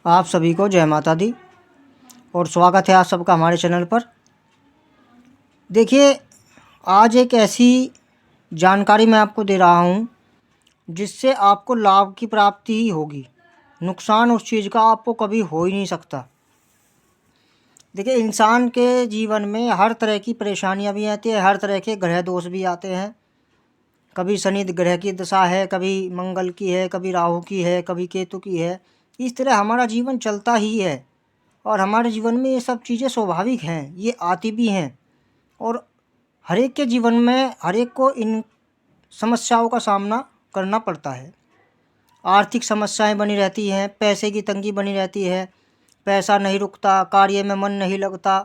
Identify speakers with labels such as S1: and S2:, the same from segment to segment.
S1: आप सभी को जय माता दी और स्वागत है आप सबका हमारे चैनल पर। देखिए, आज एक ऐसी जानकारी मैं आपको दे रहा हूँ जिससे आपको लाभ की प्राप्ति ही होगी। नुकसान उस चीज़ का आपको कभी हो ही नहीं सकता। देखिए, इंसान के जीवन में हर तरह की परेशानियाँ भी आती हैं, हर तरह के ग्रह दोष भी आते हैं। कभी शनि ग्रह की दशा है, कभी मंगल की है, कभी राहु की है, कभी केतु की है। इस तरह हमारा जीवन चलता ही है और हमारे जीवन में ये सब चीज़ें स्वाभाविक हैं, ये आती भी हैं। और हर एक के जीवन में हर एक को इन समस्याओं का सामना करना पड़ता है। आर्थिक समस्याएं बनी रहती हैं, पैसे की तंगी बनी रहती है, पैसा नहीं रुकता, कार्य में मन नहीं लगता,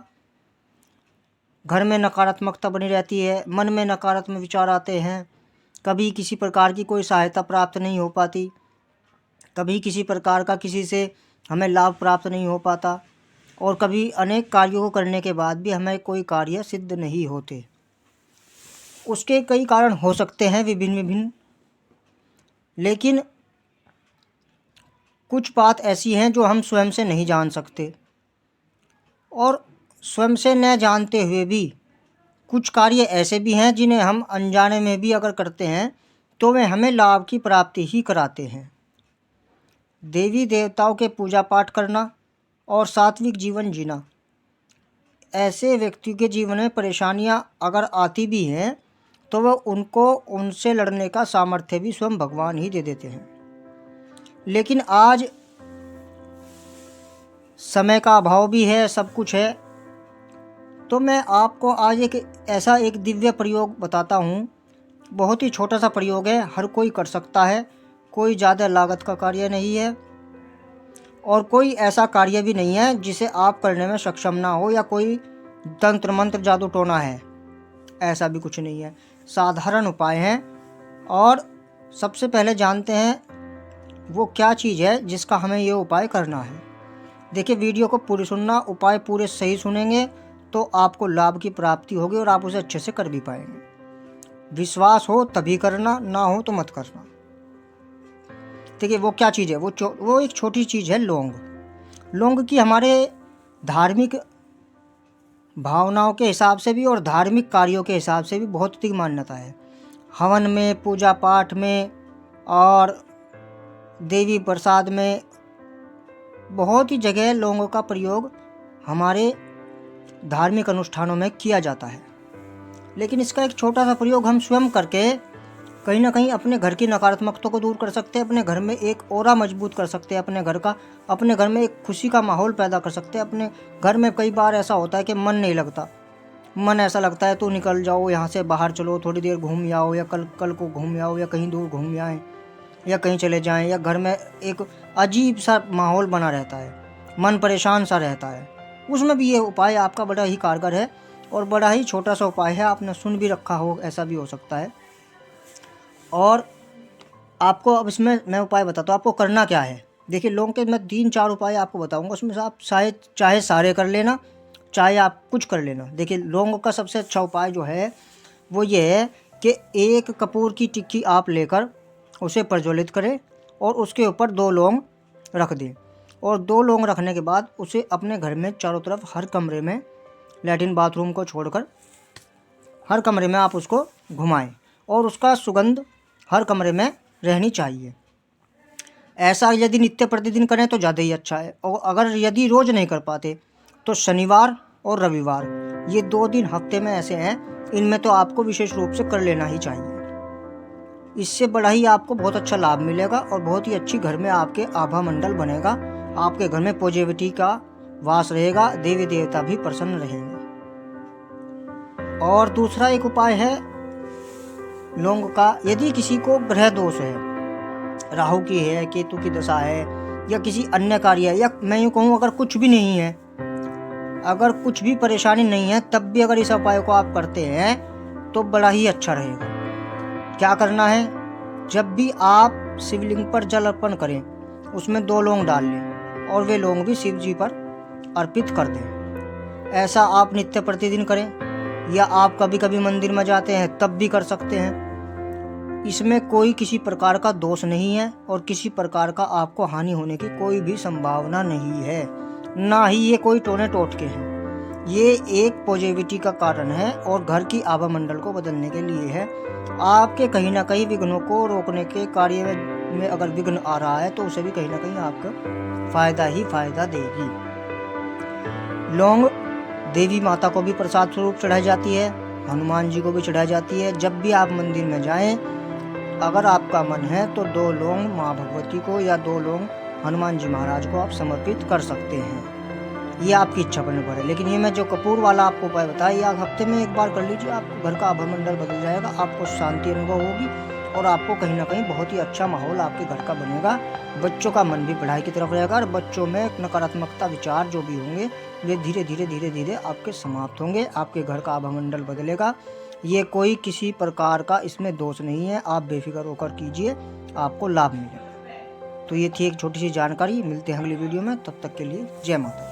S1: घर में नकारात्मकता बनी रहती है, मन में नकारात्मक विचार आते हैं, कभी किसी प्रकार की कोई सहायता प्राप्त नहीं हो पाती, कभी किसी प्रकार का किसी से हमें लाभ प्राप्त नहीं हो पाता और कभी अनेक कार्यों को करने के बाद भी हमें कोई कार्य सिद्ध नहीं होते। उसके कई कारण हो सकते हैं विभिन्न, लेकिन कुछ बात ऐसी हैं जो हम स्वयं से नहीं जान सकते और स्वयं से न जानते हुए भी कुछ कार्य ऐसे भी हैं जिन्हें हम अनजाने में भी अगर करते हैं तो वे हमें लाभ की प्राप्ति ही कराते हैं। देवी देवताओं के पूजा पाठ करना और सात्विक जीवन जीना, ऐसे व्यक्ति के जीवन में परेशानियां अगर आती भी हैं तो वह उनसे लड़ने का सामर्थ्य भी स्वयं भगवान ही दे देते हैं। लेकिन आज समय का अभाव भी है, सब कुछ है, तो मैं आपको आज एक दिव्य प्रयोग बताता हूँ। बहुत ही छोटा सा प्रयोग है, हर कोई कर सकता है, कोई ज़्यादा लागत का कार्य नहीं है और कोई ऐसा कार्य भी नहीं है जिसे आप करने में सक्षम ना हो या कोई तंत्र मंत्र जादू टोना है, ऐसा भी कुछ नहीं है। साधारण उपाय हैं और सबसे पहले जानते हैं वो क्या चीज़ है जिसका हमें ये उपाय करना है। देखिए, वीडियो को पूरी सुनना, उपाय पूरे सही सुनेंगे तो आपको लाभ की प्राप्ति होगी और आप उसे अच्छे से कर भी पाएंगे। विश्वास हो तभी करना, ना हो तो मत करना। देखिए, वो क्या चीज़ है, वो एक छोटी चीज़ है, लौंग। लौंग की हमारे धार्मिक भावनाओं के हिसाब से भी और धार्मिक कार्यों के हिसाब से भी बहुत अधिक मान्यता है। हवन में, पूजा पाठ में और देवी प्रसाद में बहुत ही जगह लौंग का प्रयोग हमारे धार्मिक अनुष्ठानों में किया जाता है। लेकिन इसका एक छोटा सा प्रयोग हम स्वयं करके कहीं ना कहीं अपने घर की नकारात्मकता को दूर कर सकते हैं, अपने घर में एक ऑरा मजबूत कर सकते हैं, अपने घर में एक खुशी का माहौल पैदा कर सकते हैं। अपने घर में कई बार ऐसा होता है कि मन नहीं लगता, मन ऐसा लगता है तो निकल जाओ, यहाँ से बाहर चलो, थोड़ी देर घूम आओ, या कल को घूम आओ, या कहीं दूर घूम आएँ, या कहीं चले जाएं, या घर में एक अजीब सा माहौल बना रहता है, मन परेशान सा रहता है। उसमें भी ये उपाय आपका बड़ा ही कारगर है और बड़ा ही छोटा सा उपाय है, आपने सुन भी रखा हो, ऐसा भी हो सकता है। और आपको अब इसमें मैं उपाय बताता हूँ, आपको करना क्या है। देखिए, लौंग के मैं 3-4 उपाय आपको बताऊँगा, उसमें से आप चाहे सारे कर लेना, चाहे आप कुछ कर लेना। देखिए, लौंग का सबसे अच्छा उपाय जो है वो ये है कि एक कपूर की टिक्की आप लेकर उसे प्रज्वलित करें और उसके ऊपर 2 लौंग रख दें और 2 लौंग रखने के बाद उसे अपने घर में चारों तरफ हर कमरे में, लैट्रिन बाथरूम को छोड़कर हर कमरे में आप उसको घुमाएं और उसका सुगंध हर कमरे में रहनी चाहिए। ऐसा यदि नित्य प्रतिदिन करें तो ज़्यादा ही अच्छा है। और अगर यदि रोज़ नहीं कर पाते तो शनिवार और रविवार, ये 2 दिन हफ्ते में ऐसे हैं, इनमें तो आपको विशेष रूप से कर लेना ही चाहिए। इससे बड़ा ही आपको बहुत अच्छा लाभ मिलेगा और बहुत ही अच्छी घर में आपके आभा मंडल बनेगा, आपके घर में पॉजिटिविटी का वास रहेगा, देवी देवता भी प्रसन्न रहेंगे। और दूसरा एक उपाय है लौंग का, यदि किसी को ग्रह दोष है, राहु की है, केतु की दशा है, या किसी अन्य कार्य है, या मैं यूँ कहूँ अगर कुछ भी नहीं है, अगर कुछ भी परेशानी नहीं है, तब भी अगर इस उपाय को आप करते हैं तो बड़ा ही अच्छा रहेगा। क्या करना है, जब भी आप शिवलिंग पर जल अर्पण करें उसमें 2 लौंग डाल लें और वे लौंग भी शिव जी पर अर्पित कर दें। ऐसा आप नित्य प्रतिदिन करें या आप कभी कभी मंदिर में जाते हैं तब भी कर सकते हैं। इसमें कोई किसी प्रकार का दोष नहीं है और किसी प्रकार का आपको हानि होने की कोई भी संभावना नहीं है, ना ही ये कोई टोने टोटके हैं। ये एक पॉजिटिविटी का कारण है और घर की आभा मंडल को बदलने के लिए है। आपके कहीं ना कहीं विघ्नों को रोकने के कार्य में अगर विघ्न आ रहा है तो उसे भी कहीं ना कहीं आपको फायदा ही फायदा देगी। लौंग देवी माता को भी प्रसाद स्वरूप चढ़ाई जाती है, हनुमान जी को भी चढ़ाई जाती है। जब भी आप मंदिर में जाएं, अगर आपका मन है तो 2 लौंग माँ भगवती को या 2 लौंग हनुमान जी महाराज को आप समर्पित कर सकते हैं। ये आपकी इच्छा पर निर्भर है। लेकिन ये मैं जो कपूर वाला आपको उपाय बताया, ये आप हफ्ते में एक बार कर लीजिए, आपको घर का आभा मंडल बदल जाएगा, आपको शांति अनुभव होगी और आपको कहीं ना कहीं बहुत ही अच्छा माहौल आपके घर का बनेगा। बच्चों का मन भी पढ़ाई की तरफ रहेगा और बच्चों में नकारात्मकता विचार जो भी होंगे वे धीरे धीरे आपके समाप्त होंगे। आपके घर का आभा मंडल बदलेगा। ये कोई किसी प्रकार का इसमें दोष नहीं है, आप बेफिक्र होकर कीजिए, आपको लाभ मिलेगा। तो ये थी एक छोटी सी जानकारी। मिलते हैं अगली वीडियो में, तब तक के लिए जय माता।